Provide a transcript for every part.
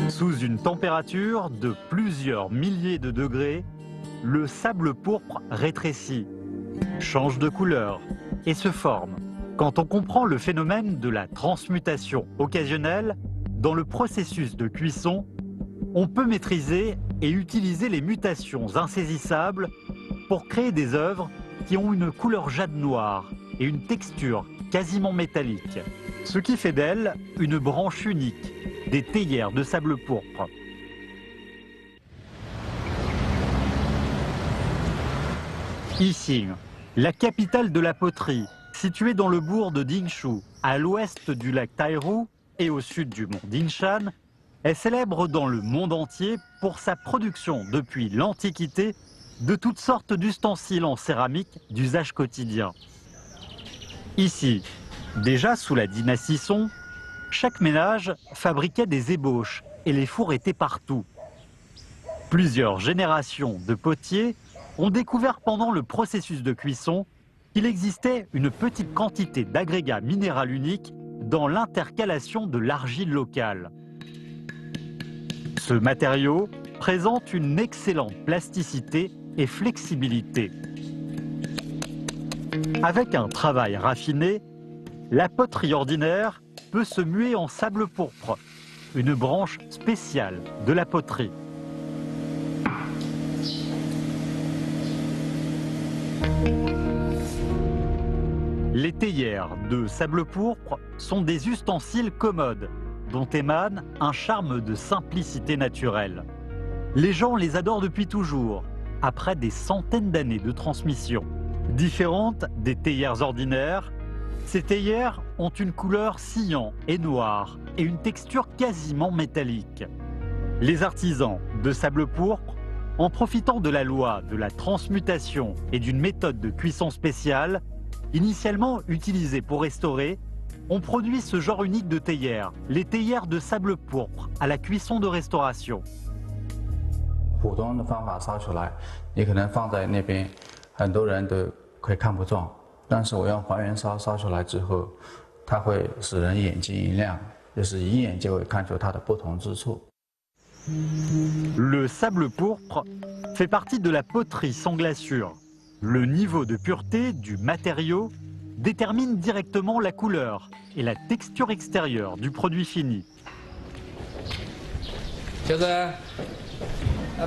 Sous une température de plusieurs milliers de degrés, le sable pourpre rétrécit, change de couleur et se forme. Quand on comprend le phénomène de la transmutation occasionnelle dans le processus de cuisson, on peut maîtriser et utiliser les mutations insaisissables pour créer des œuvres qui ont une couleur jade noire et une texture quasiment métallique, ce qui fait d'elle une branche unique des théières de sable pourpre. Yixing, la capitale de la poterie, située dans le bourg de Dingshu, à l'ouest du lac Taihu et au sud du mont Dinshan, est célèbre dans le monde entier pour sa production depuis l'Antiquité de toutes sortes d'ustensiles en céramique d'usage quotidien. Ici, déjà sous la dynastie Song, chaque ménage fabriquait des ébauches et les fours étaient partout. Plusieurs générations de potiers ont découvert pendant le processus de cuisson qu'il existait une petite quantité d'agrégat minéral unique dans l'intercalation de l'argile locale. Ce matériau présente une excellente plasticité et flexibilité. Avec un travail raffiné, la poterie ordinaire peut se muer en sable pourpre, une branche spéciale de la poterie. Les théières de sable pourpre sont des ustensiles commodes dont émane un charme de simplicité naturelle. Les gens les adorent depuis toujours, après des centaines d'années de transmission. Différentes des théières ordinaires, ces théières ont une couleur cyan et noire et une texture quasiment métallique. Les artisans de sable pourpre, en profitant de la loi de la transmutation et d'une méthode de cuisson spéciale, initialement utilisée pour restaurer, ont produit ce genre unique de théières, les théières de sable pourpre à la cuisson de restauration. 普通的方法烧出来，你可能放在那边，很多人都会看不中。但是我用还原烧烧出来之后，它会使人眼睛一亮，就是一眼就会看出它的不同之处。 Le sable pourpre fait partie de la poterie sans glaçure. Le niveau de pureté du matériau détermine directement la couleur et la texture extérieure du produit fini. 小子，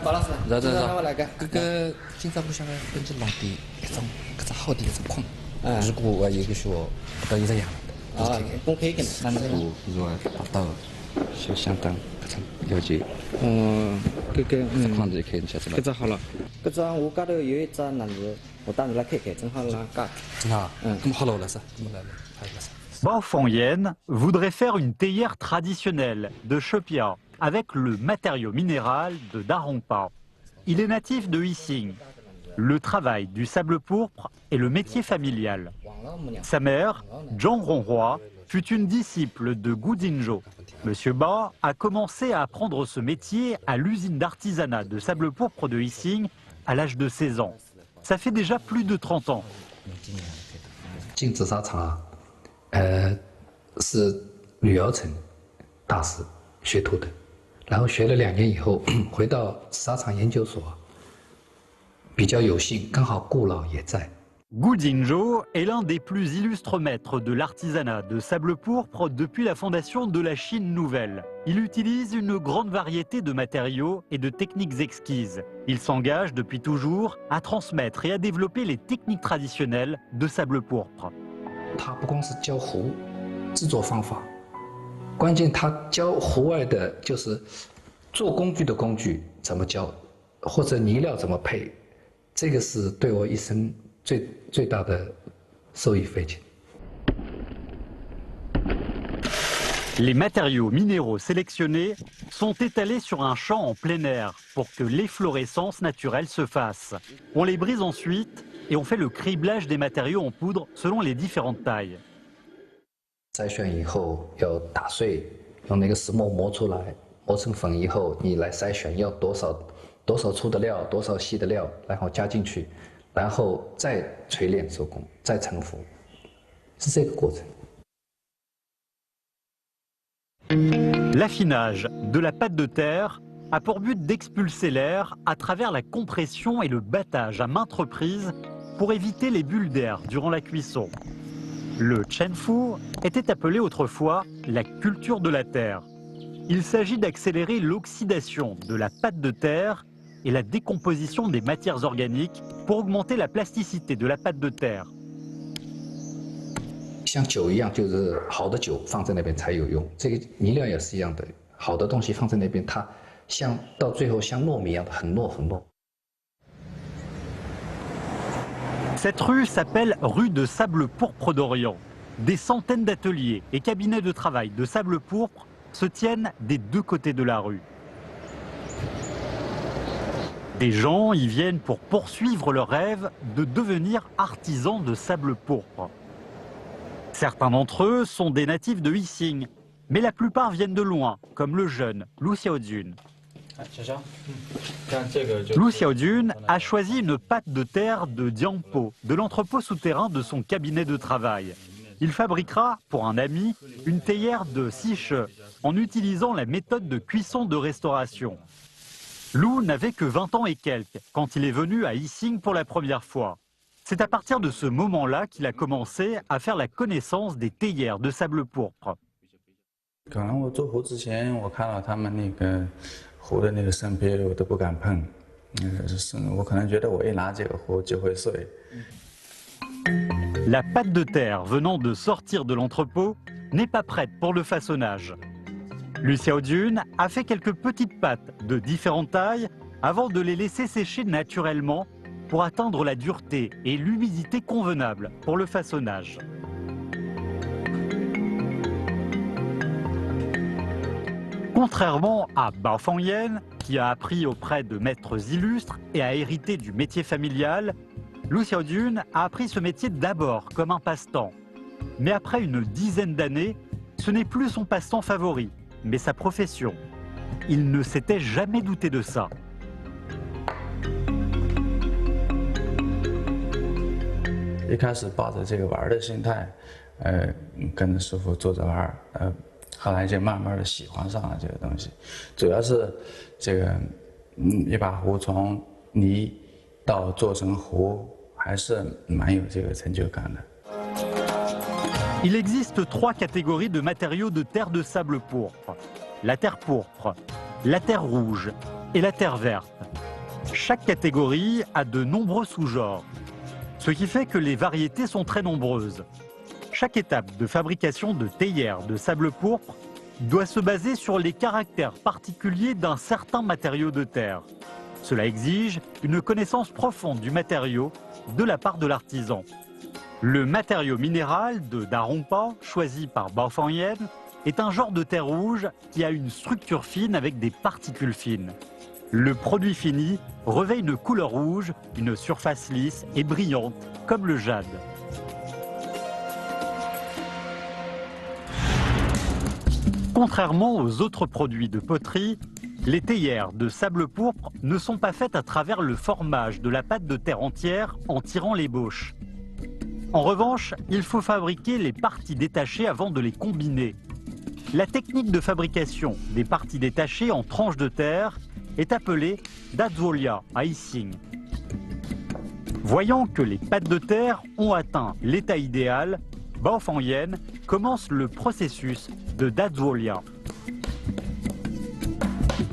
包老师，这让我来个。今朝不想跟着老弟一种搿只好的一种框。啊如果我有个说不到一只样的，啊，公开的嘛。那如果如果达到就相当搿种了解，这框子可以晓得了。搿只好了，搿只我家头有一只篮子，我带你来看看，正好拉架。真好。咁么好了，老师，咁么来，还有个啥？ Bao Fangyen voudrait faire une théière traditionnelle de Shepia avec le matériau minéral de Darongpa. Il est natif de Yixing. Le travail du sable pourpre est le métier familial. Sa mère, Zhang Ronghua, fut une disciple de Gu Jinzhou. Monsieur Ba a commencé à apprendre ce métier à l'usine d'artisanat de sable pourpre de Yixing à l'âge de 16 ans. Ça fait déjà plus de 30 ans. 进紫砂厂啊，是吕尧臣大师学徒的，然后学了2年以后，回到紫砂厂研究所，比较有幸，刚好顾老也在。 Gu Jinzhou est l'un des plus illustres maîtres de l'artisanat de sable pourpre depuis la fondation de la Chine nouvelle. Il utilise une grande variété de matériaux et de techniques exquises. Il s'engage depuis toujours à transmettre et à développer les techniques traditionnelles de sable pourpre. 他不光是教壶制作方法，关键他教壶外的就是做工具的工具怎么教，或者泥料怎么配，这个是对我一生最大的受益匪浅。 Les matériaux minéraux sélectionnés sont étalés sur un champ en plein air pour que l'efflorescence naturelle se fasse. On les brise ensuite et on fait le criblage des matériaux en poudre selon les différentes tailles. 筛选以后要打碎，用那个石磨磨出来，磨成粉以后，你来筛选要多少粗的料，多少细的料，然后加进去，然后再锤炼手工，再成服，是这个过程。L'affinage de la pâte de terre a pour but d'expulser l'air à travers la compression et le battage à maintes reprises pour éviter les bulles d'air durant la cuisson. Le chenfu était appelé autrefois la culture de la terre. Il s'agit d'accélérer l'oxydation de la pâte de terre et la décomposition des matières organiques pour augmenter la plasticité de la pâte de terre. 像酒一样，就是好的酒放在那边才有用。这个泥料也是一样的，好的东西放在那边，它像到最后像糯米一样的，很糯很糯。 Cette rue s'appelle rue de sable pourpre d'Orient. Des centaines d'ateliers et cabinets de travail de sable pourpre se tiennent des deux côtés de la rue. Des gens y viennent pour poursuivre leur rêve de devenir artisans de sable pourpre. Certains d'entre eux sont des natifs de Yixing, mais la plupart viennent de loin, comme le jeune Lu Xiaojun. Lu Xiaojun a choisi une pâte de terre de Diangpo, de l'entrepôt souterrain de son cabinet de travail. Il fabriquera, pour un ami, une théière de Siche, en utilisant la méthode de cuisson de restauration. Lu n'avait que 20 ans et quelques quand il est venu à Yixing pour la première fois. C'est à partir de ce moment-là qu'il a commencé à faire la connaissance des théières de sable pourpre. 可能我做壶之前，我看到他们那个壶的那个生坯，我都不敢碰。我可能觉得我一拿这个壶就会碎。 La pâte de terre venant de sortir de l'entrepôt n'est pas prête pour le façonnage. Lu Xiaojun a fait quelques petites pâtes de différentes tailles avant de les laisser sécher naturellement pour atteindre la dureté et l'humidité convenable pour le façonnage. Contrairement à Bao Fangyan, qui a appris auprès de maîtres illustres et a hérité du métier familial, Lu Xiaojun a appris ce métier d'abord comme un passe-temps. Mais après une dizaine d'années, ce n'est plus son passe-temps favori, mais sa profession. Il ne s'était jamais douté de ça. 一开始抱着这个玩的心态，跟着师傅做着玩，后来就慢慢的喜欢上了这个东西。主要是这个，一把壶从泥到做成壶，还是蛮有这个成就感的。 Il existe 3 catégories de matériaux de terre de sable pourpre. La terre pourpre, la terre rouge et la terre verte. Chaque catégorie a de nombreux sous-genres, ce qui fait que les variétés sont très nombreuses. Chaque étape de fabrication de théières de sable pourpre doit se baser sur les caractères particuliers d'un certain matériau de terre. Cela exige une connaissance profonde du matériau de la part de l'artisan. Le matériau minéral de Darongpa, choisi par Bao Fangyan, est un genre de terre rouge qui a une structure fine avec des particules fines. Le produit fini revêt une couleur rouge, une surface lisse et brillante, comme le jade. Contrairement aux autres produits de poterie, les théières de sable pourpre ne sont pas faites à travers le formage de la pâte de terre entière en tirant l'ébauche. En revanche, il faut fabriquer les parties détachées avant de les combiner. La technique de fabrication des parties détachées en tranches de terre est appelée dazuolia à Yixing. Voyant que les pâtes de terre ont atteint l'état idéal, Bao Fangyan commence le processus de dazuolia.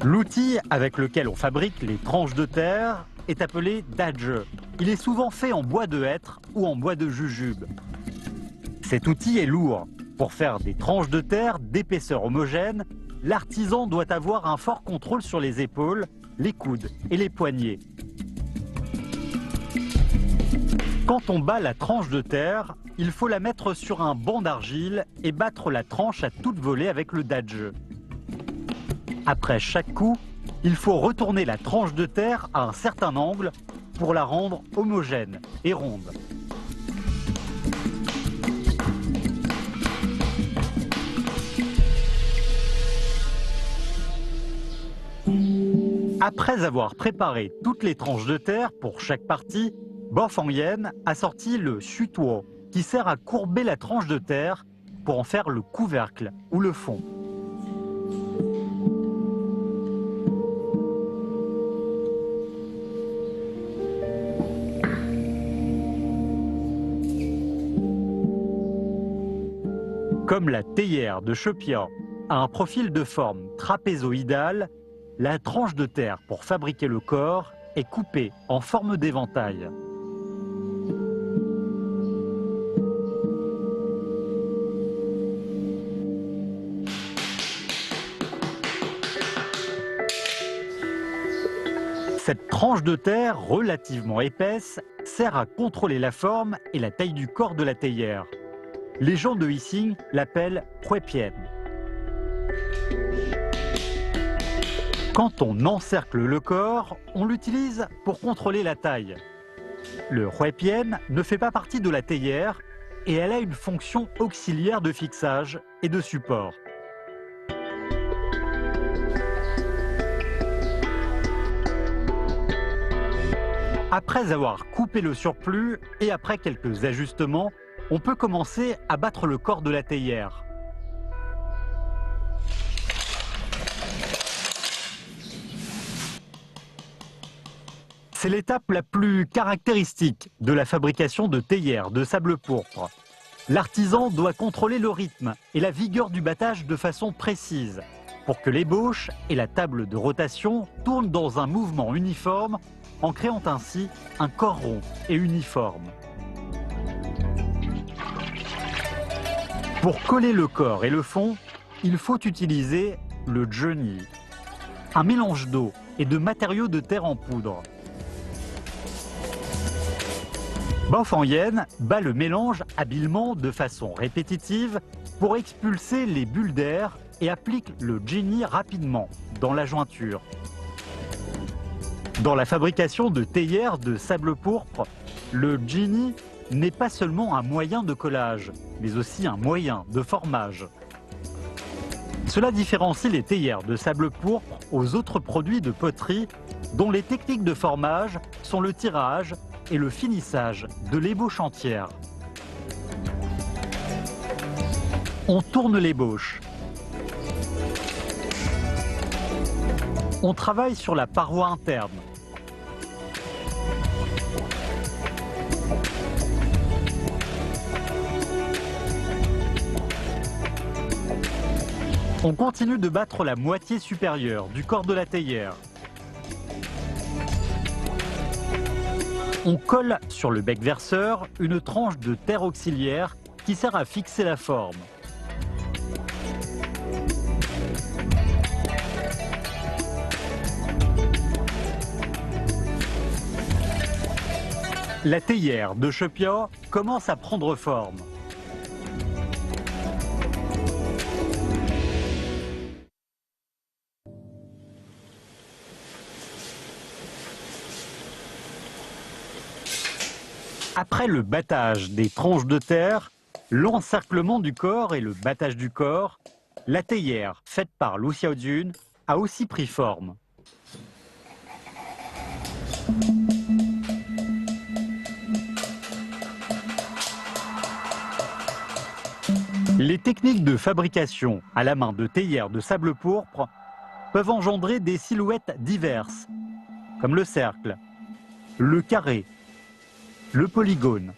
L'outil avec lequel on fabrique les tranches de terre est appelé daje. Il est souvent fait en bois de hêtre ou en bois de jujube. Cet outil est lourd. Pour faire des tranches de terre d'épaisseur homogène, l'artisan doit avoir un fort contrôle sur les épaules, les coudes et les poignets. Quand on bat la tranche de terre, il faut la mettre sur un banc d'argile et battre la tranche à toute volée avec le daje. Après chaque coup, il faut retourner la tranche de terre à un certain angle pour la rendre homogène et ronde. Après avoir préparé toutes les tranches de terre pour chaque partie, Bao Fangyan a sorti le xutuo qui sert à courber la tranche de terre pour en faire le couvercle ou le fond. Comme la théière de Chepia a un profil de forme trapézoïdale, la tranche de terre pour fabriquer le corps est coupée en forme d'éventail. Cette tranche de terre relativement épaisse sert à contrôler la forme et la taille du corps de la théière. Les gens de Hsing l'appellent huépian. Quand on encercle le corps, on l'utilise pour contrôler la taille. Le huépian ne fait pas partie de la théière et elle a une fonction auxiliaire de fixage et de support. Après avoir coupé le surplus et après quelques ajustements, on peut commencer à battre le corps de la théière. C'est l'étape la plus caractéristique de la fabrication de théières de sable pourpre. L'artisan doit contrôler le rythme et la vigueur du battage de façon précise pour que l'ébauche et la table de rotation tournent dans un mouvement uniforme en créant ainsi un corps rond et uniforme. Pour coller le corps et le fond, il faut utiliser le zheni, un mélange d'eau et de matériaux de terre en poudre. Bao Fangyen bat le mélange habilement de façon répétitive pour expulser les bulles d'air et applique le zheni rapidement dans la jointure. Dans la fabrication de théières de sable pourpre, le zheni n'est pas seulement un moyen de collage, mais aussi un moyen de formage. Cela différencie les théières de sable pourpre aux autres produits de poterie dont les techniques de formage sont le tirage et le finissage de l'ébauche entière. On tourne l'ébauche. On travaille sur la paroi interne. On continue de battre la moitié supérieure du corps de la théière. On colle sur le bec verseur une tranche de terre auxiliaire qui sert à fixer la forme. La théière de Chepia commence à prendre forme. Après le battage des tranches de terre, l'encerclement du corps et le battage du corps, la théière faite par Lu Xiaojun a aussi pris forme. Les techniques de fabrication à la main de théières de sable pourpre peuvent engendrer des silhouettes diverses, comme le cercle, le carré, le polygone.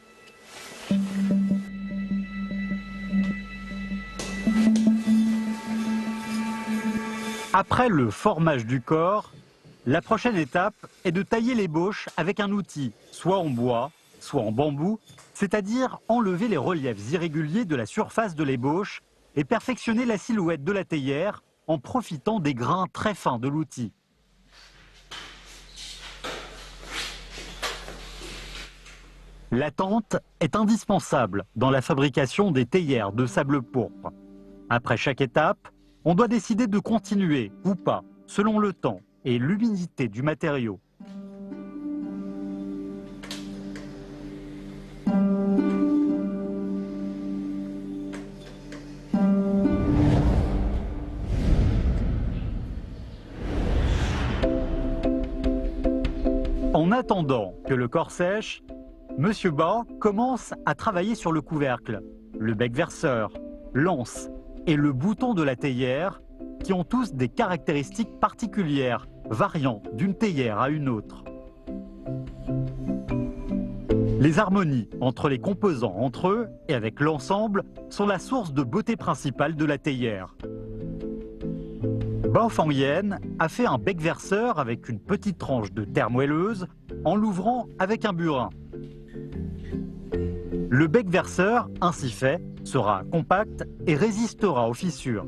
Après le formage du corps, la prochaine étape est de tailler l'ébauche avec un outil, soit en bois, soit en bambou, c'est-à-dire enlever les reliefs irréguliers de la surface de l'ébauche et perfectionner la silhouette de la théière en profitant des grains très fins de l'outil. La tente est indispensable dans la fabrication des théières de sable pourpre. Après chaque étape, on doit décider de continuer ou pas, selon le temps et l'humidité du matériau. En attendant que le corps sèche, Monsieur Ba commence à travailler sur le couvercle, le bec verseur, l'anse et le bouton de la théière qui ont tous des caractéristiques particulières, variant d'une théière à une autre. Les harmonies entre les composants entre eux et avec l'ensemble sont la source de beauté principale de la théière. Bao Fangyen a fait un bec verseur avec une petite tranche de terre moelleuse en l'ouvrant avec un burin. Le bec verseur, ainsi fait, sera compact et résistera aux fissures.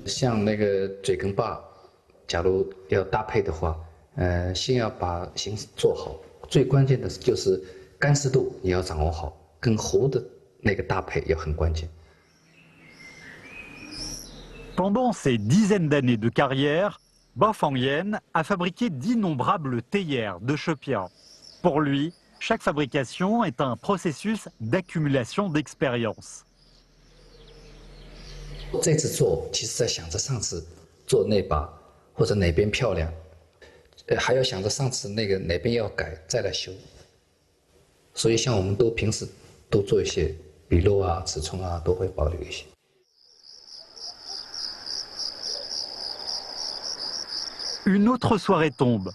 像那个嘴跟把，假如要搭配的话，先要把形做好，最关键的就是干湿度也要掌握好，跟壶的那个搭配也很关键。 Pendant ces dizaines d'années de carrière, Bao Fangyen a fabriqué d'innombrables théières de Shepia. Pour lui, chaque fabrication est un processus d'accumulation d'expérience. 这次做，其实在想着上次做那把或者哪边漂亮，还要想着上次那个哪边要改再来修。所以像我们都平时都做一些笔漏啊、尺寸啊，都会保留一些。 Une autre soirée tombe.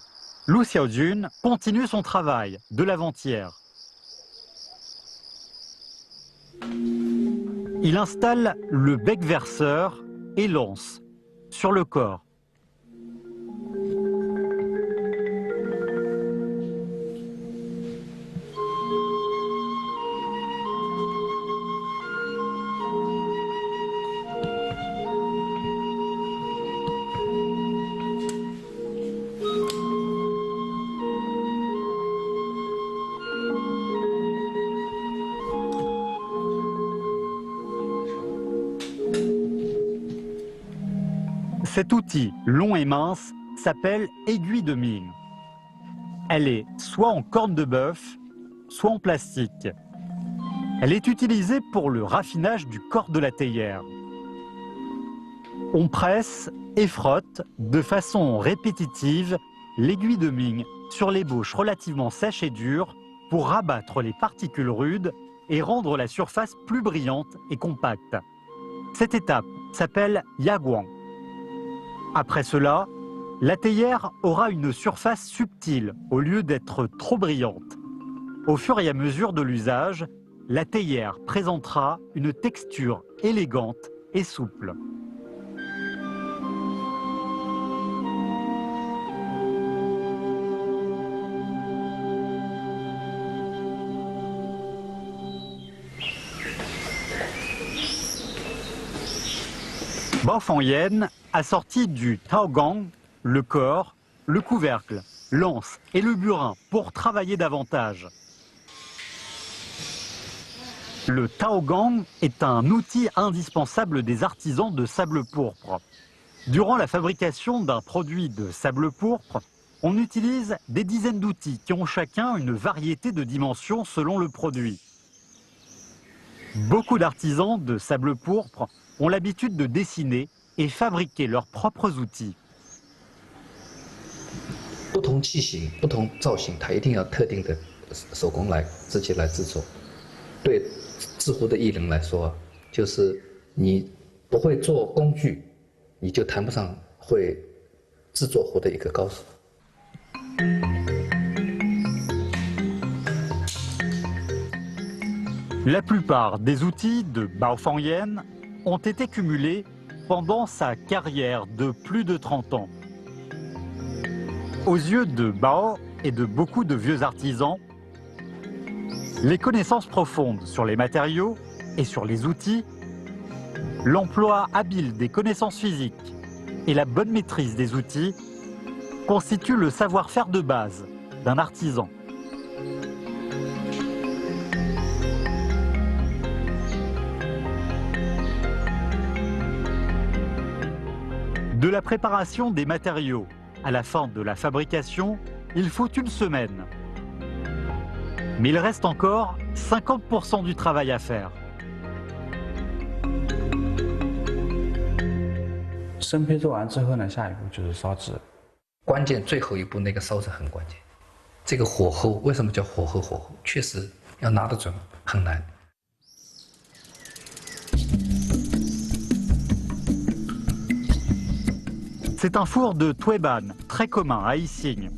Lu Xiaojun continue son travail de l'avant-hier. Il installe le bec verseur et l'anse sur le corps. Cet outil long et mince s'appelle aiguille de Ming. Elle est soit en corne de bœuf, soit en plastique. Elle est utilisée pour le raffinage du corps de la théière. On presse et frotte de façon répétitive l'aiguille de Ming sur l'ébauche relativement sèche et dure pour rabattre les particules rudes et rendre la surface plus brillante et compacte. Cette étape s'appelle Yaguang. Après cela, la théière aura une surface subtile au lieu d'être trop brillante. Au fur et à mesure de l'usage, la théière présentera une texture élégante et souple. Bao Fangyen a sorti du taogang le corps, le couvercle, l'anse et le burin pour travailler davantage. Le taogang est un outil indispensable des artisans de sable pourpre. Durant la fabrication d'un produit de sable pourpre, on utilise des dizaines d'outils qui ont chacun une variété de dimensions selon le produit. Beaucoup d'artisans de sable pourpre ont l'habitude de dessiner et fabriquer leurs propres outils. 不同器型、不同造型，它一定要特定的手工来自己来制作。对制壶的艺人来说，就是你不会做工具，你就谈不上会制作壶的一个高手。 La plupart des outils de Bao Fangyen ont été cumulés pendant sa carrière de plus de 30 ans. Aux yeux de Bao et de beaucoup de vieux artisans, les connaissances profondes sur les matériaux et sur les outils, l'emploi habile des connaissances physiques et la bonne maîtrise des outils constituent le savoir-faire de base d'un artisan. De la préparation des matériaux à la fin de la fabrication, il faut une semaine. Mais il reste encore 50% du travail à faire. 生坯做完之后呢，下一步就是烧制。关键最后一步那个烧制很关键。这个火候为什么叫火候？火候确实要拿得准，很难。 C'est un four de Tueban très commun à Yixing.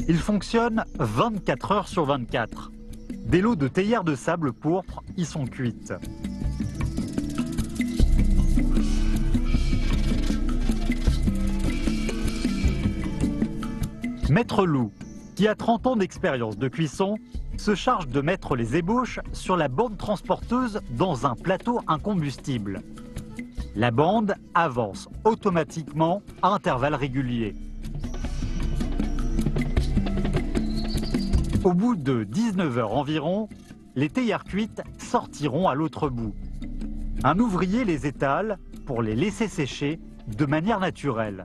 Il fonctionne 24 heures sur 24. Des lots de théières de sable pourpre y sont cuites. Maître Lou, qui a 30 ans d'expérience de cuisson, se charge de mettre les ébauches sur la bande transporteuse dans un plateau incombustible. La bande avance automatiquement à intervalles réguliers. Au bout de 19 heures environ, les théières cuites sortiront à l'autre bout. Un ouvrier les étale pour les laisser sécher de manière naturelle.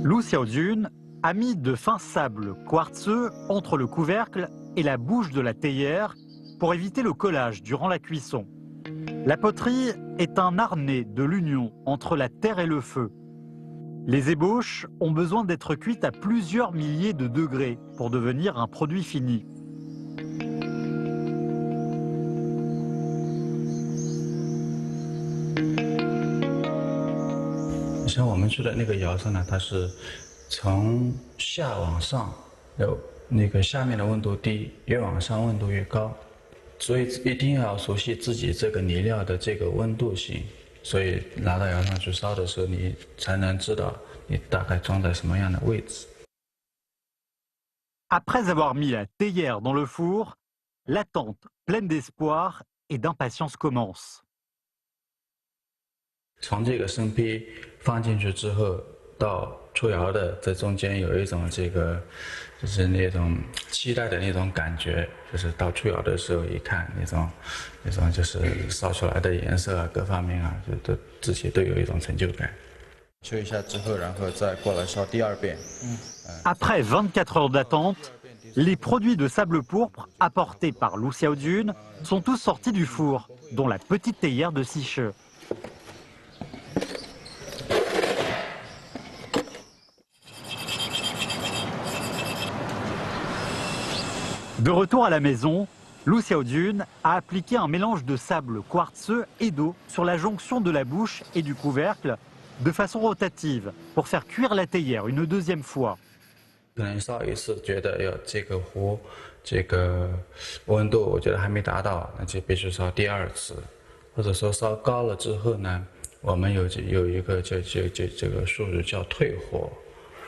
Lou Xiaojun a mis de fins sables quartzeux entre le couvercle et la bouche de la théière pour éviter le collage durant la cuisson. La poterie est un harnais de l'union entre la terre et le feu. Les ébauches ont besoin d'être cuites à plusieurs milliers de degrés pour devenir un produit fini. Après avoir mis la théière dans le four, l'attente pleine d'espoir et d'impatience commence. 从这个生坯放进去之后，到出窑的这中间有一种就是那种期待的那种感觉，就是到出窑的时候一看那种就是烧出来的颜色啊，各方面啊，就自己都有一种成就感。吹一下之后，然后再过来烧第二遍。Après 24 heures d'attente, les produits de sable pourpre apportés par Lou Xiaojun sont tous sortis du four, dont la petite théière de Sicheux. De retour à la maison, Lou Xiaojun a appliqué un mélange de sable quartzeux et d'eau sur la jonction de la bouche et du couvercle de façon rotative pour faire cuire la théière une deuxième fois. 可能烧一次觉得这个壶这个温度我觉得还没达到，那就必须烧第二次，或者说烧高了之后呢，我们有一个这个术语叫退火，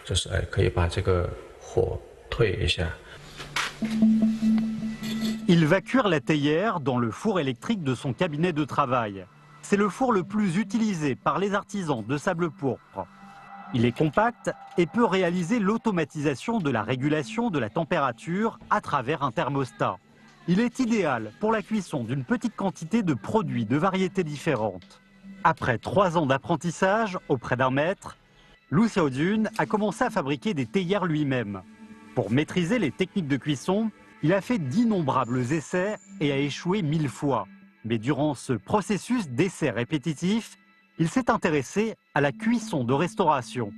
就是可以把这个火退一下。 Il va cuire la théière dans le four électrique de son cabinet de travail. C'est le four le plus utilisé par les artisans de sable pourpre. Il est compact et peut réaliser l'automatisation de la régulation de la température à travers un thermostat. Il est idéal pour la cuisson d'une petite quantité de produits de variétés différentes. Après 3 ans d'apprentissage auprès d'un maître, Lou Xiaojun a commencé à fabriquer des théières lui-même. Pour maîtriser les techniques de cuisson, il a fait d'innombrables essais et a échoué 1000 fois. Mais durant ce processus d'essais répétitifs, il s'est intéressé à la cuisson de restauration.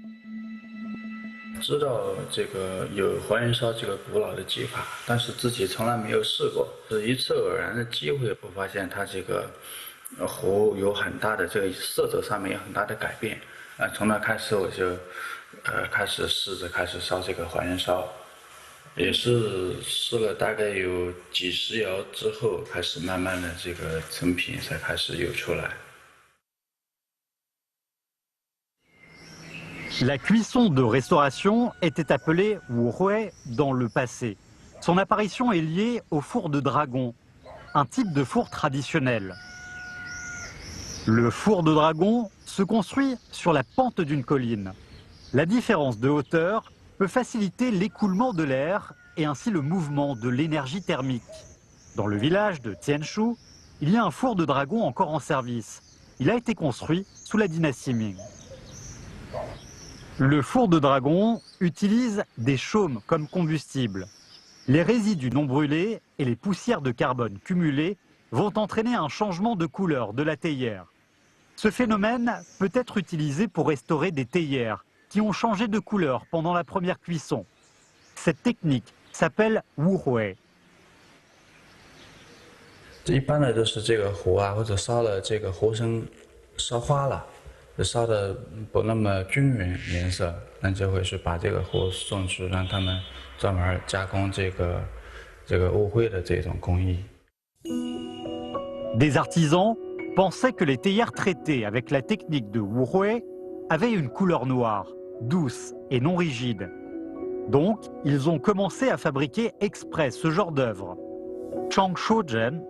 知道这个有还原烧这个古老的技法，但是自己从来没有试过，是一次偶然的机会，我发现它这个壶有很大的这个色泽上面有很大的改变。从那开始我就开始试着开始烧这个还原烧。 也是试了大概有几十窑之后，开始慢慢的这个成品才开始有出来。 La cuisson de restauration était appelée wuhui dans le passé. Son apparition est liée au four de dragon, un type de four traditionnel. Le four de dragon se construit sur la pente d'une colline. La différence de hauteur peut faciliter l'écoulement de l'air et ainsi le mouvement de l'énergie thermique. Dans le village de Tianshu, il y a un four de dragon encore en service. Il a été construit sous la dynastie Ming. Le four de dragon utilise des chaumes comme combustible. Les résidus non brûlés et les poussières de carbone cumulées vont entraîner un changement de couleur de la théière. Ce phénomène peut être utilisé pour restaurer des théières qui ont changé de couleur pendant la première cuisson. Cette technique s'appelle wuhui. 一般的都是这个糊啊，或者烧了这个糊生烧花了，烧的不那么均匀颜色，那就会是把这个糊送去让他们专门加工这个雾灰的这种工艺。 Des artisans pensaient que les théières traitées avec la technique de wuhui avaient une couleur noire, douce et non rigide. Donc, ils ont commencé à fabriquer exprès ce genre d'œuvre. Chang Shoujian,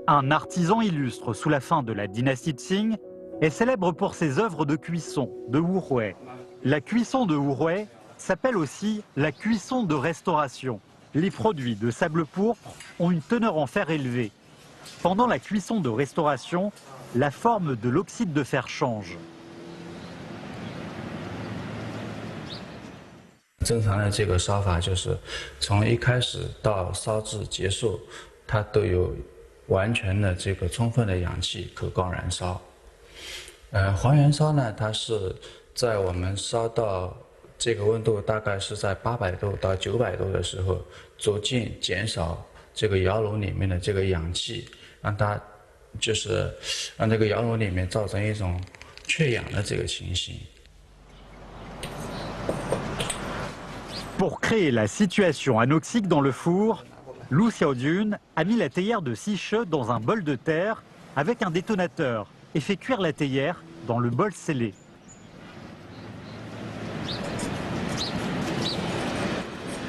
un artisan illustre sous la fin de la dynastie Qing, est célèbre pour ses œuvres de cuisson, de wuhui. La cuisson de wuhui s'appelle aussi la cuisson de restauration. Les produits de sable pourpre ont une teneur en fer élevée. Pendant la cuisson de restauration, la forme de l'oxyde de fer change. 正常的这个烧法就是从一开始到烧制结束，它都有完全的这个充分的氧气可供燃烧。还原烧呢，它是在我们烧到这个温度大概是在800度到900度的时候，逐渐减少这个窑炉里面的这个氧气，让它就是让这个窑炉里面造成一种缺氧的这个情形。 Pour créer la situation anoxique dans le four, Lu Xiaojun a mis la théière de Siche dans un bol de terre avec un détonateur et fait cuire la théière dans le bol scellé.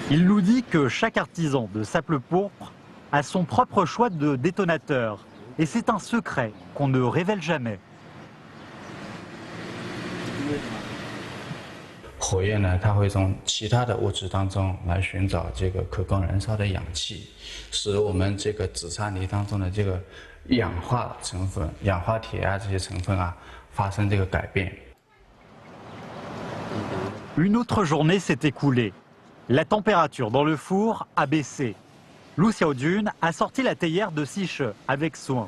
Il nous dit que chaque artisan de sable pourpre a son propre choix de détonateur et c'est un secret qu'on ne révèle jamais. 火焰呢，它会从其他的物质当中来寻找这个可供燃烧的氧气，使我们这个紫砂泥当中的这个氧化成分、氧化铁啊这些成分啊发生这个改变。Une autre journée s'est écoulée. La température dans le four a baissé. Lu Xiaojun a sorti la théière de Siche avec soin.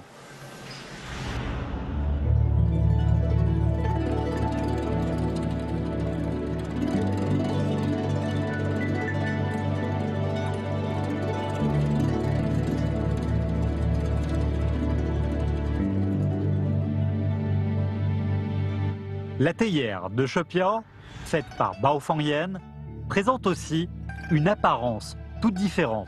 La théière de Shepia, faite par Bao Fangyan, présente aussi une apparence toute différente.